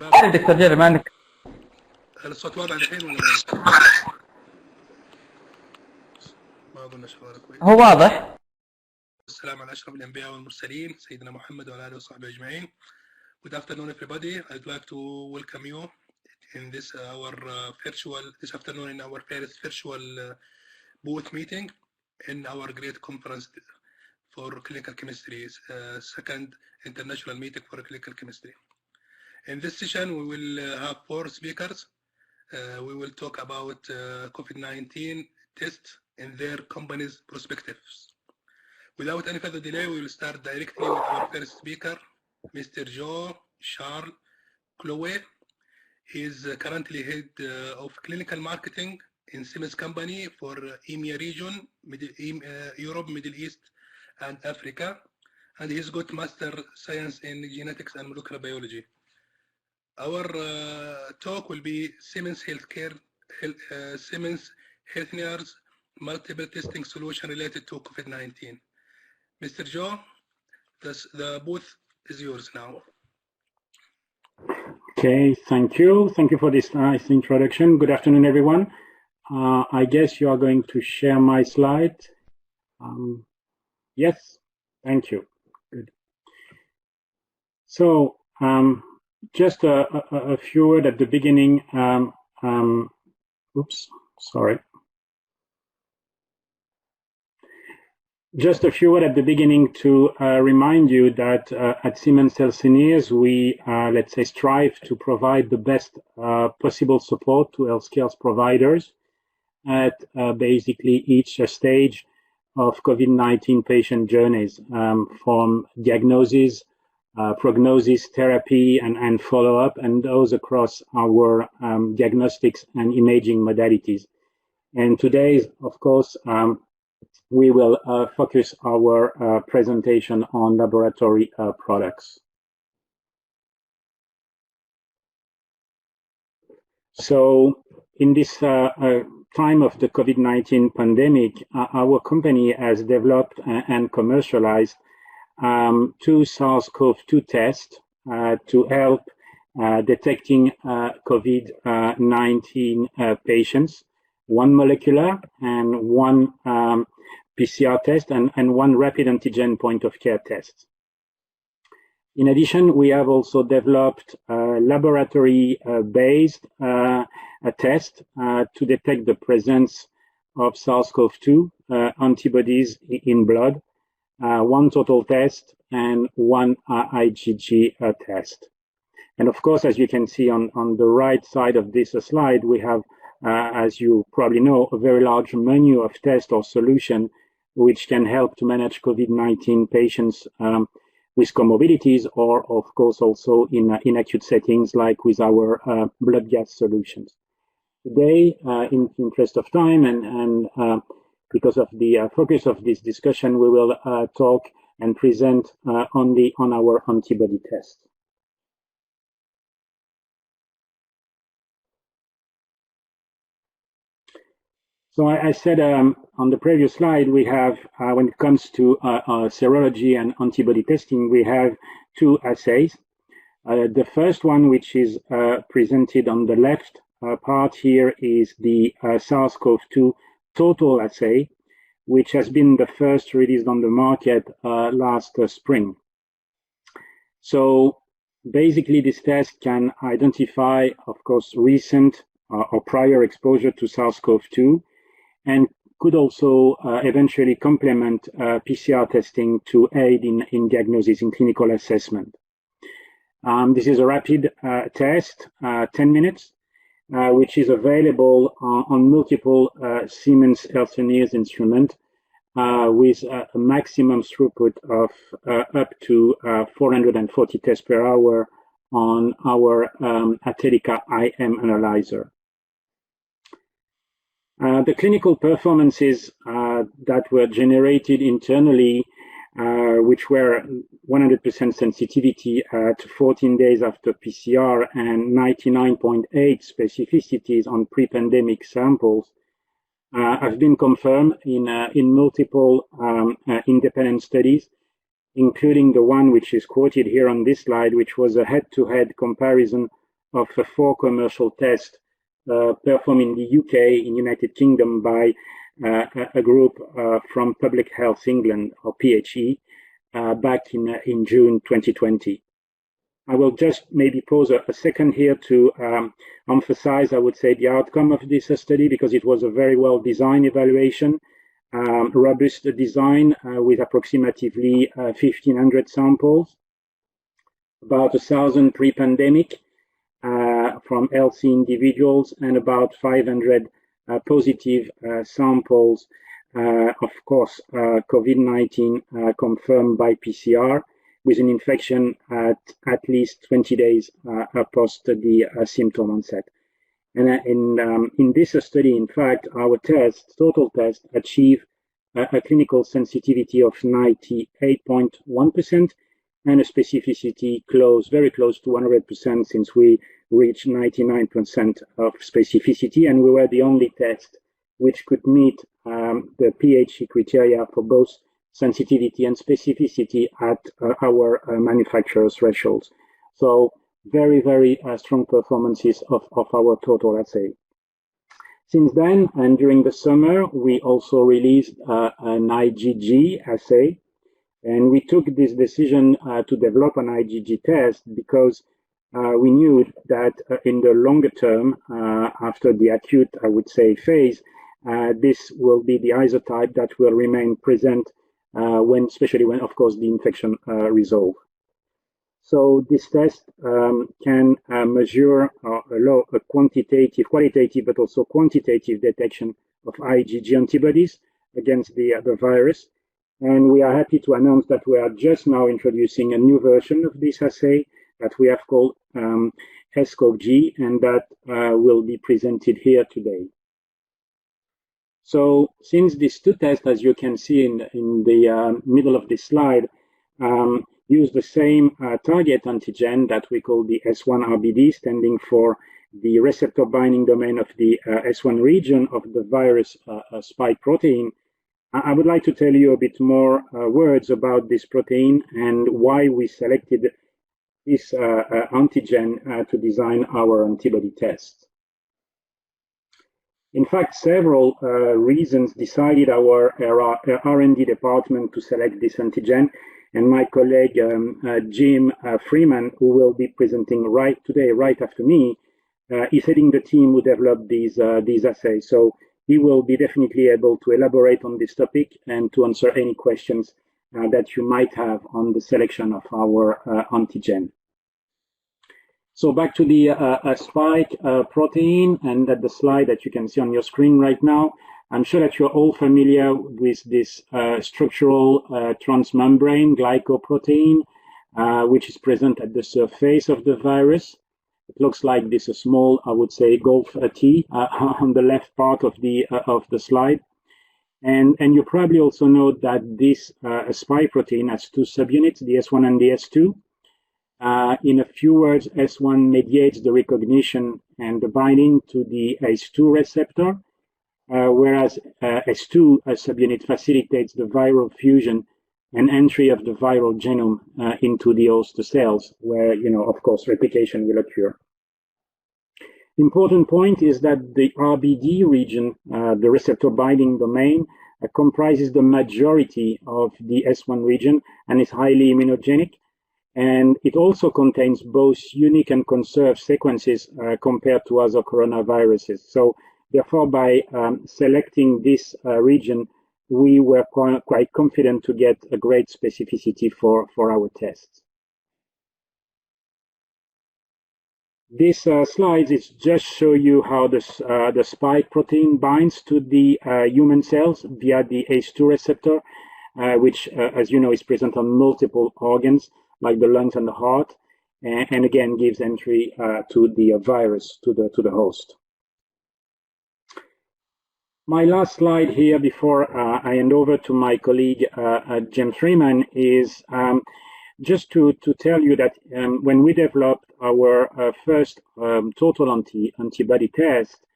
شباب دكتور جيري ما عندك الصوت واضح الحين ولا ما أظن شغال كويس؟ هو واضح. السلام على أشرف الأنبياء والمرسلين سيدنا محمد وعلى آله وصحبه أجمعين. Good afternoon, everybody. I'd like to welcome you in this this afternoon in our first virtual booth meeting in our great conference for clinical chemistry, second international meeting for clinical chemistry. In this session, we will have 4 speakers. We will talk about COVID-19 tests and their companies' perspectives. Without any further delay, we will start directly with our first speaker, Mr. Jean-Charles Chloé. He is currently head of clinical marketing in Siemens company for EMEA region, Europe, Middle East, and Africa. And he's got master science in genetics and molecular biology. Our talk will be Siemens Healthineers multiple testing solution related to COVID-19. Mr. Joe, the booth is yours now. Okay, thank you. Thank you for this nice introduction. Good afternoon, everyone. I guess you are going to share my slide. Yes, thank you. Good. So, just a few words at the beginning. Oops, sorry. Just a few words at the beginning to remind you that at Siemens Healthineers, we, let's say, strive to provide the best possible support to healthcare providers at basically each stage of COVID-19 patient journeys, from diagnosis, prognosis, therapy, and follow-up, and those across our diagnostics and imaging modalities. And today, of course, we will focus our presentation on laboratory products. So in this time of the COVID-19 pandemic, our company has developed and commercialized 2 SARS-CoV-2 tests to help detecting COVID-19 patients, 1 molecular and 1 PCR test and 1 rapid antigen point of care test. In addition, we have also developed a laboratory based test to detect the presence of SARS-CoV-2 antibodies in blood, 1 total test and 1 IgG test. And of course, as you can see on the right side of this slide, we have, as you probably know, a very large menu of tests or solutions which can help to manage COVID-19 patients with comorbidities, or of course also in acute settings like with our blood gas solutions. Today, in the interest of time and because of the focus of this discussion, we will talk and present only on our antibody test. So I said on the previous slide, we have, when it comes to serology and antibody testing, we have 2 assays. The first one, which is presented on the left part here, is the SARS-CoV-2 total assay, which has been the first released on the market last spring. So basically, this test can identify, of course, recent or prior exposure to SARS-CoV-2, and could also eventually complement PCR testing to aid in diagnosis in clinical assessment. This is a rapid test, 10 minutes, which is available on multiple Siemens Healthineers instruments with a maximum throughput of up to 440 tests per hour on our Atelica IM analyzer. The clinical performances that were generated internally, which were 100% sensitivity at 14 days after PCR and 99.8 specificities on pre-pandemic samples, have been confirmed in multiple independent studies, including the one which is quoted here on this slide, which was a head-to-head comparison of 4 commercial tests performed in the UK, in United Kingdom, by a group from Public Health England, or PHE, back in June 2020. I will just maybe pause a second here to emphasize, I would say, the outcome of this study, because it was a very well-designed evaluation, robust design with approximately 1,500 samples, about 1,000 pre-pandemic from healthy individuals, and about 500 positive samples, of course, COVID-19 confirmed by PCR, with an infection at least 20 days post the symptom onset. And in this study, in fact, our total test, achieved a clinical sensitivity of 98.1% and a specificity very close to 100%, since we reached 99% of specificity, and we were the only test which could meet the PHE criteria for both sensitivity and specificity at our manufacturer's thresholds. So very, very strong performances of our total assay. Since then, and during the summer, we also released an IgG assay, and we took this decision to develop an IgG test because we knew that in the longer term, after the acute, I would say, phase, this will be the isotype that will remain present especially when, of course, the infection resolves. So this test can measure a qualitative, but also quantitative detection of IgG antibodies against the virus. And we are happy to announce that we are just now introducing a new version of this assay that we have called SCOG, and that will be presented here today. So since these 2 tests, as you can see in the middle of this slide, use the same target antigen that we call the S1-RBD, standing for the receptor binding domain of the S1 region of the virus spike protein, I would like to tell you a bit more words about this protein and why we selected this antigen to design our antibody tests. In fact, several reasons decided our R&D department to select this antigen, and my colleague Jim Freeman, who will be presenting right after me, is heading the team who developed these assays. So he will be definitely able to elaborate on this topic and to answer any questions that you might have on the selection of our antigen. So back to the spike protein, and at the slide that you can see on your screen right now, I'm sure that you're all familiar with this structural transmembrane glycoprotein, which is present at the surface of the virus. It looks like this, a small, I would say, golf tee on the left part of the slide. And you probably also know that this spike protein has 2 subunits, the S1 and the S2. In a few words, S1 mediates the recognition and the binding to the ACE2 receptor, whereas S2 subunit facilitates the viral fusion and entry of the viral genome into the host cells, where, of course, replication will occur. Important point is that the RBD region, the receptor binding domain, comprises the majority of the S1 region and is highly immunogenic. And it also contains both unique and conserved sequences compared to other coronaviruses. So therefore, by selecting this region, we were quite confident to get a great specificity for our tests. This slide is just show you how the spike protein binds to the human cells via the ACE2 receptor, which, as you know, is present on multiple organs, like the lungs and the heart, and again gives entry to the virus, to the host. My last slide here before I hand over to my colleague Jim Freeman is just to tell you that when we developed our first total antibody test,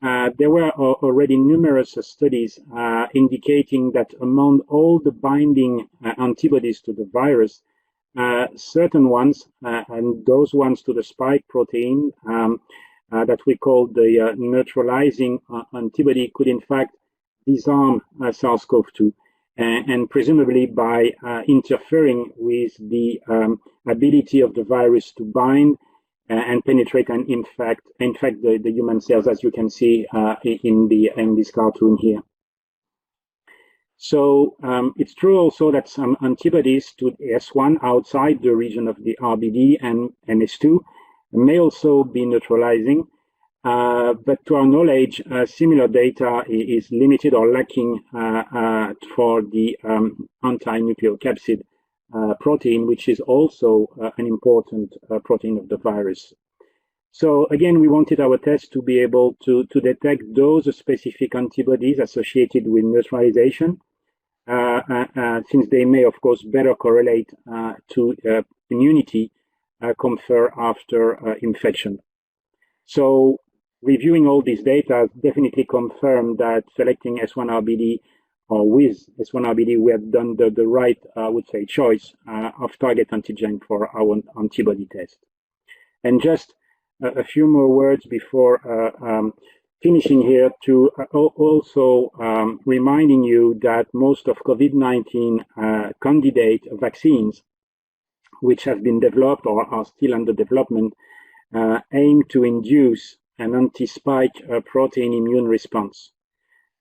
there were already numerous studies indicating that among all the binding antibodies to the virus, certain ones, and those ones to the spike protein that we call the neutralizing antibody could in fact disarm SARS-CoV-2, and presumably by interfering with the ability of the virus to bind and penetrate and infect the human cells, as you can see in this cartoon here. So it's true also that some antibodies to S1 outside the region of the RBD and S2 may also be neutralizing, but to our knowledge, similar data is limited or lacking for the anti-nucleocapsid protein, which is also an important protein of the virus. So again, we wanted our test to be able to detect those specific antibodies associated with neutralization, since they may, of course, better correlate to immunity conferred after infection. So reviewing all this data definitely confirmed that selecting S1-RBD or with S1-RBD, we have done the right, I would say, choice of target antigen for our antibody test. And just a few more words before finishing here to also reminding you that most of COVID-19 candidate vaccines, which have been developed or are still under development, aim to induce an anti-spike protein immune response.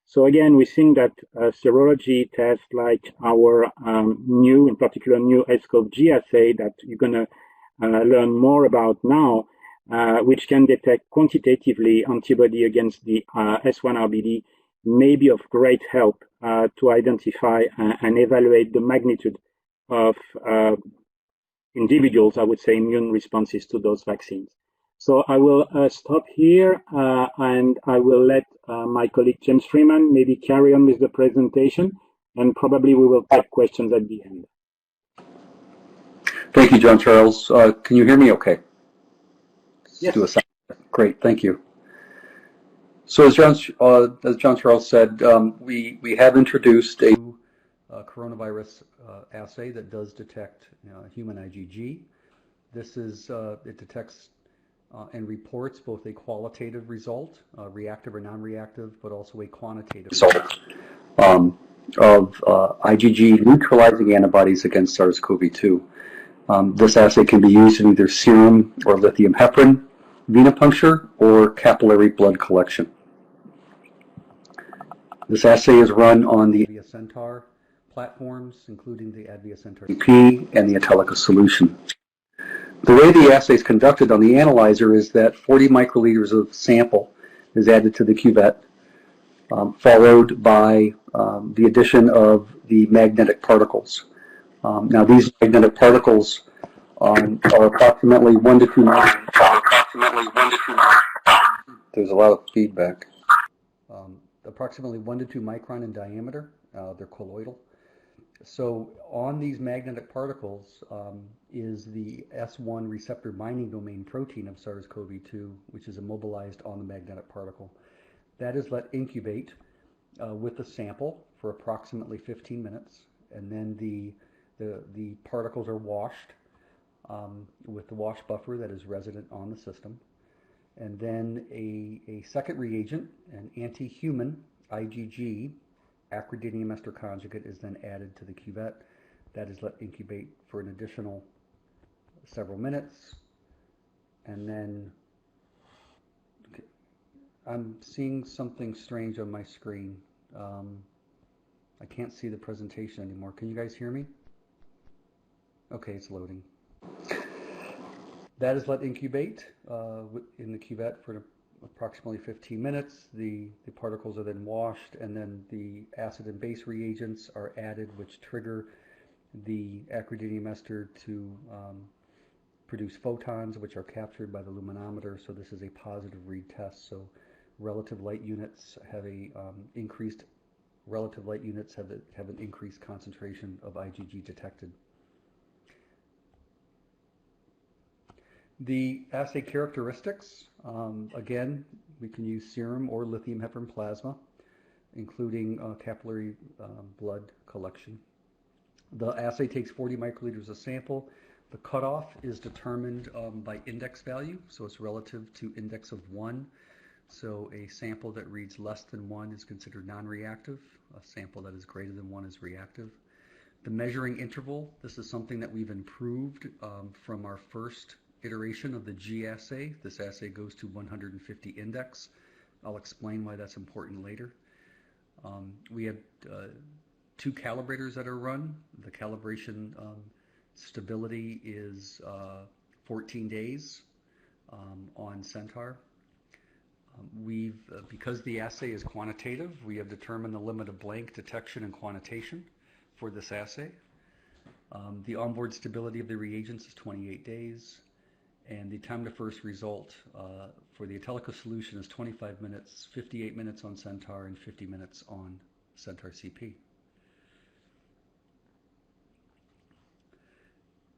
So again, we think that serology tests like our in particular new SCOV-G assay that you're going to learn more about now, which can detect quantitatively antibody against the S1-RBD, may be of great help to identify and evaluate the magnitude of individuals, I would say, immune responses to those vaccines. So I will stop here and I will let my colleague James Freeman maybe carry on with the presentation, and probably we will take questions at the end. Thank you, John Charles. Can you hear me okay? Yes. Do a sound. Great, thank you. So as John Charles said, we have introduced a coronavirus assay that does detect human IgG. This is, it detects and reports both a qualitative result, reactive or non-reactive, but also a quantitative result of IgG neutralizing antibodies against SARS-CoV-2. This assay can be used in either serum or lithium heparin, venipuncture, or capillary blood collection. This assay is run on the Advia Centaur platforms, including the Advia Centaur CP and the Italica solution. The way the assay is conducted on the analyzer is that 40 microliters of sample is added to the cuvette, followed by the addition of the magnetic particles. Now, these magnetic particles are approximately 1 to 2 microns. There's a lot of feedback. Approximately 1 to 2 micron in diameter. They're colloidal. So on these magnetic particles is the S1 receptor binding domain protein of SARS-CoV-2, which is immobilized on the magnetic particle. That is let incubate with the sample for approximately 15 minutes, and then the particles are washed with the wash buffer that is resident on the system. And then a second reagent, an anti-human IgG acridinium ester conjugate, is then added to the cuvette. That is let incubate for an additional several minutes. And then I'm seeing something strange on my screen. I can't see the presentation anymore. Can you guys hear me? Okay, it's loading. That is let incubate in the cuvette for approximately 15 minutes. The particles are then washed, and then the acid and base reagents are added, which trigger the acridinium ester to produce photons, which are captured by the luminometer. So this is a positive read test. So relative light units have an increased concentration of IgG detected. The assay characteristics, again, we can use serum or lithium heparin plasma, including capillary blood collection. The assay takes 40 microliters of sample. The cutoff is determined by index value, so it's relative to index of 1. So a sample that reads less than 1 is considered non-reactive. A sample that is greater than 1 is reactive. The measuring interval, this is something that we've improved from our first iteration of the G assay. This assay goes to 150 index. I'll explain why that's important later. We have 2 calibrators that are run. The calibration stability is 14 days on Centaur. Because the assay is quantitative, we have determined the limit of blank detection and quantitation for this assay. The onboard stability of the reagents is 28 days, and the time to first result for the Intelica solution is 25 minutes, 58 minutes on Centaur, and 50 minutes on Centaur CP.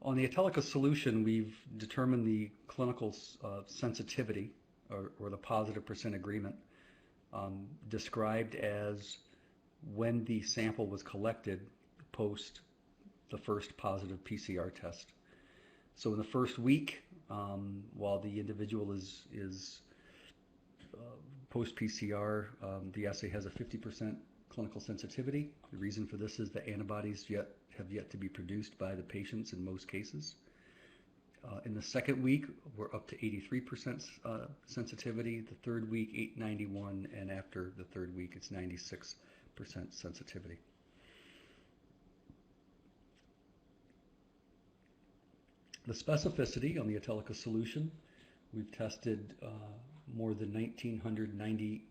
On the Intelica solution, we've determined the clinical sensitivity, or the positive percent agreement, described as when the sample was collected post the first positive PCR test. So in the first week, while the individual is post-PCR, the assay has a 50% clinical sensitivity. The reason for this is that antibodies have yet to be produced by the patients in most cases. In the second week, we're up to 83% sensitivity. The third week, 91%, and after the third week, it's 96% sensitivity. The specificity on the Intelica solution, we've tested more than 1,990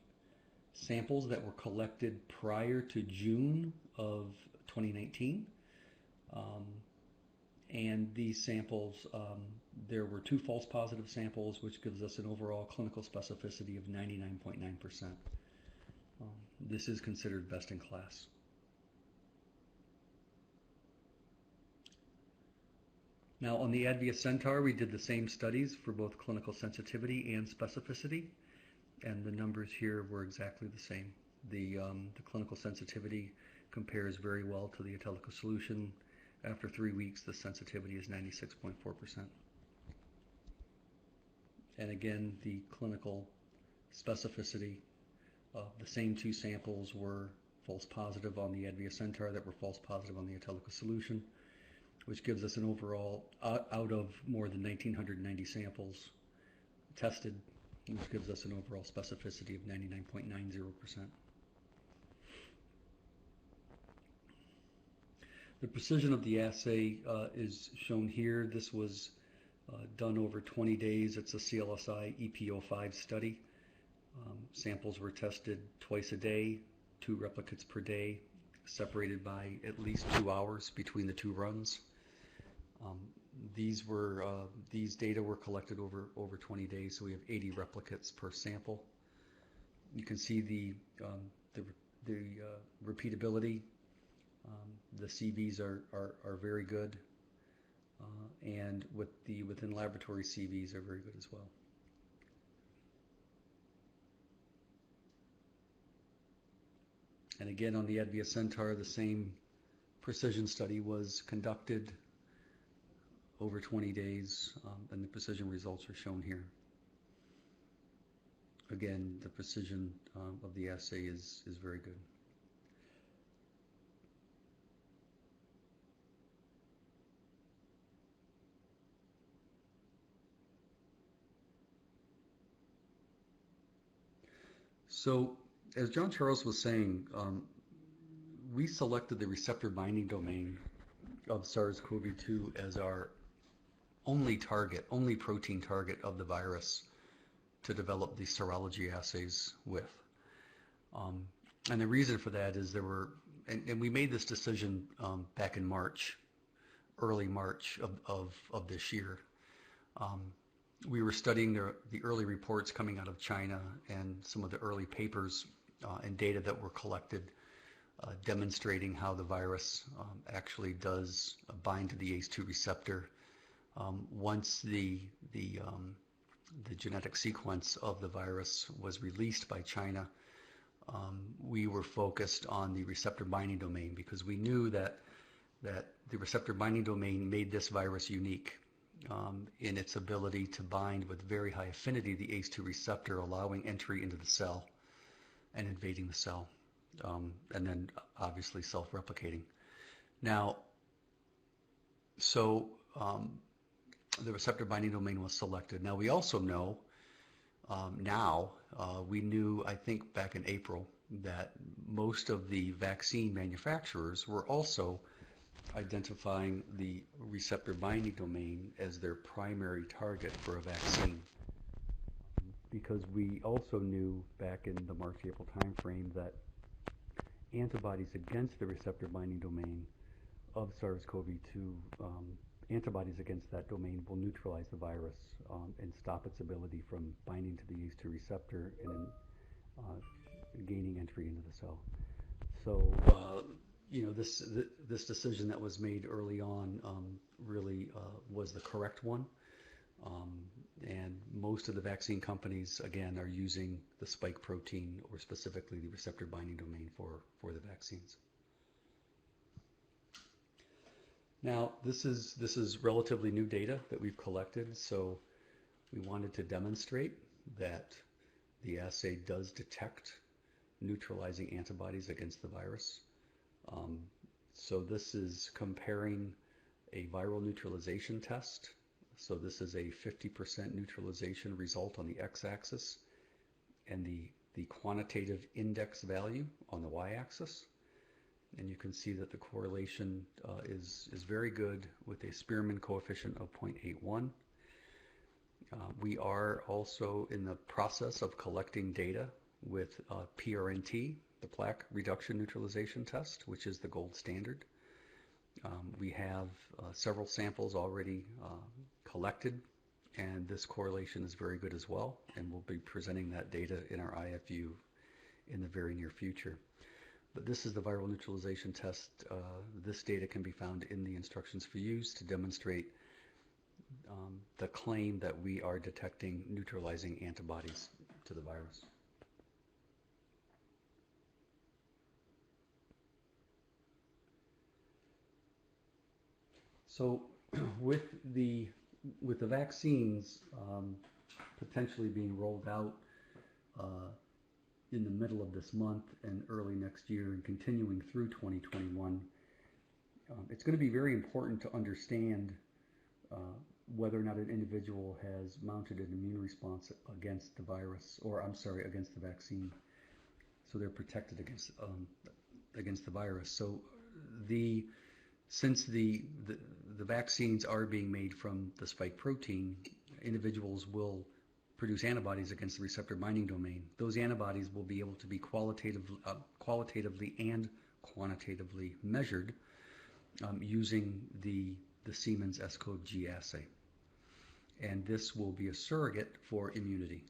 samples that were collected prior to June of 2019. And these samples, there were 2 false positive samples, which gives us an overall clinical specificity of 99.9%. This is considered best in class. Now on the ADVIA Centaur, we did the same studies for both clinical sensitivity and specificity, and the numbers here were exactly the same. The clinical sensitivity compares very well to the Intelica solution. After 3 weeks, the sensitivity is 96.4%. And again, the clinical specificity of the same 2 samples were false positive on the ADVIA Centaur that were false positive on the Intelica solution, which gives us an overall, out of more than 1,990 samples tested, which gives us an overall specificity of 99.90%. The precision of the assay is shown here. This was done over 20 days. It's a CLSI EP05 study. Samples were tested twice a day, 2 replicates per day, separated by at least 2 hours between the 2 runs. These data were collected over 20 days, so we have 80 replicates per sample. You can see the repeatability. The CVs are very good, and within laboratory CVs are very good as well. And again, on the ADVIA Centaur, the same precision study was conducted over 20 days, and the precision results are shown here. Again, the precision of the assay is very good. So, as John Charles was saying, we selected the receptor binding domain of SARS-CoV-2 as our only protein target of the virus to develop these serology assays with. And the reason for that is and we made this decision back in March, early March of this year. We were studying the early reports coming out of China and some of the early papers and data that were collected demonstrating how the virus actually does bind to the ACE2 receptor. Once the genetic sequence of the virus was released by China, we were focused on the receptor binding domain because we knew that that the receptor binding domain made this virus unique in its ability to bind with very high affinity the ACE2 receptor, allowing entry into the cell and invading the cell, and then obviously self-replicating. Now, so the receptor binding domain was selected. Now we also know we knew, I think back in April, that most of the vaccine manufacturers were also identifying the receptor binding domain as their primary target for a vaccine, because we also knew back in the March-April timeframe that antibodies against the receptor binding domain of SARS-CoV-2, antibodies against that domain will neutralize the virus and stop its ability from binding to the ACE2 receptor and gaining entry into the cell. So, this decision that was made early on really was the correct one. And most of the vaccine companies, again, are using the spike protein, or specifically the receptor binding domain for the vaccines. Now, this is relatively new data that we've collected, so we wanted to demonstrate that the assay does detect neutralizing antibodies against the virus. So this is comparing a viral neutralization test. So this is a 50% neutralization result on the x-axis and the quantitative index value on the y-axis. And you can see that the correlation is very good with a Spearman coefficient of 0.81. We are also in the process of collecting data with PRNT, the plaque reduction neutralization test, which is the gold standard. We have several samples already collected, and this correlation is very good as well, and we'll be presenting that data in our IFU in the very near future. But this is the viral neutralization test. This data can be found in the instructions for use to demonstrate the claim that we are detecting neutralizing antibodies to the virus. So with the vaccines potentially being rolled out in the middle of this month and early next year and continuing through 2021, it's going to be very important to understand whether or not an individual has mounted an immune response against the virus, or against the vaccine, so they're protected against the virus. So since the vaccines are being made from the spike protein, individuals will produce antibodies against the receptor binding domain. Those antibodies will be able to be qualitatively and quantitatively measured using the Siemens S-CoV-G assay. And this will be a surrogate for immunity.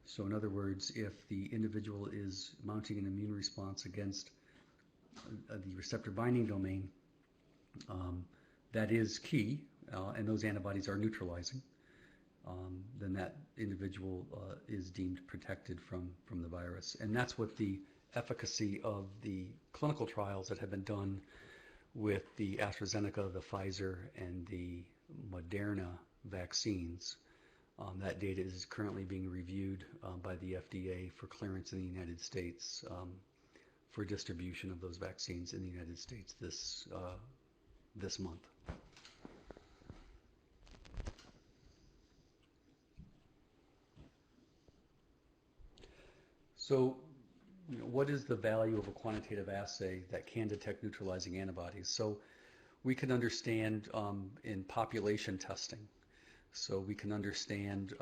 So in other words, if the individual is mounting an immune response against the receptor binding domain, that is key, and those antibodies are neutralizing, then that individual is deemed protected from the virus. And that's what the efficacy of the clinical trials that have been done with the AstraZeneca, the Pfizer, and the Moderna vaccines. That data is currently being reviewed by the FDA for clearance in the United States for distribution of those vaccines in the United States this month. So, what is the value of a quantitative assay that can detect neutralizing antibodies? So we can understand in population testing. So we can understand,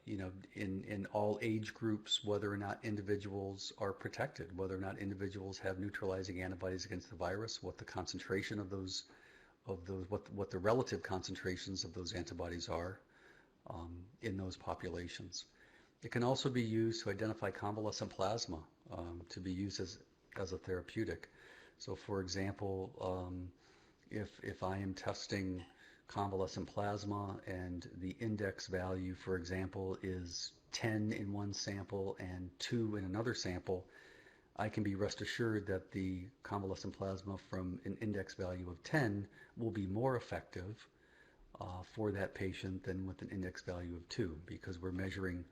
in all age groups, whether or not individuals are protected, whether or not individuals have neutralizing antibodies against the virus, what the concentration of those, what the relative concentrations of those antibodies are in those populations. It can also be used to identify convalescent plasma to be used as a therapeutic. So for example, if I am testing convalescent plasma and the index value, for example, is 10 in one sample and 2 in another sample, I can be rest assured that the convalescent plasma from an index value of 10 will be more effective for that patient than with an index value of 2, because we're measuring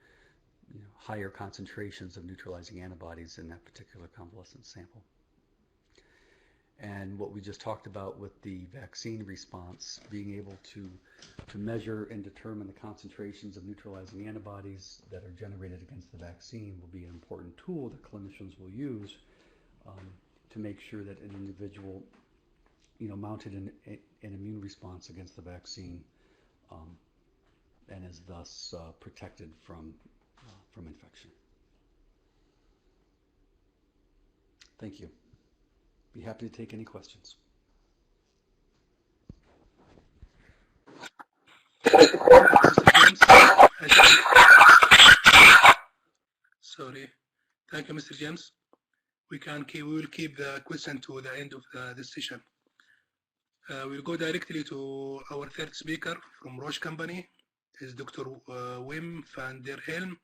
higher concentrations of neutralizing antibodies in that particular convalescent sample. And what we just talked about with the vaccine response, being able to measure and determine the concentrations of neutralizing antibodies that are generated against the vaccine will be an important tool that clinicians will use to make sure that an individual mounted an immune response against the vaccine and is thus protected from infection. Thank you. Be happy to take any questions. Sorry. Thank you, Mr. James. We will keep the question to the end of this session. We'll go directly to our third speaker from Roche Company, is Dr. Wim van der Helm.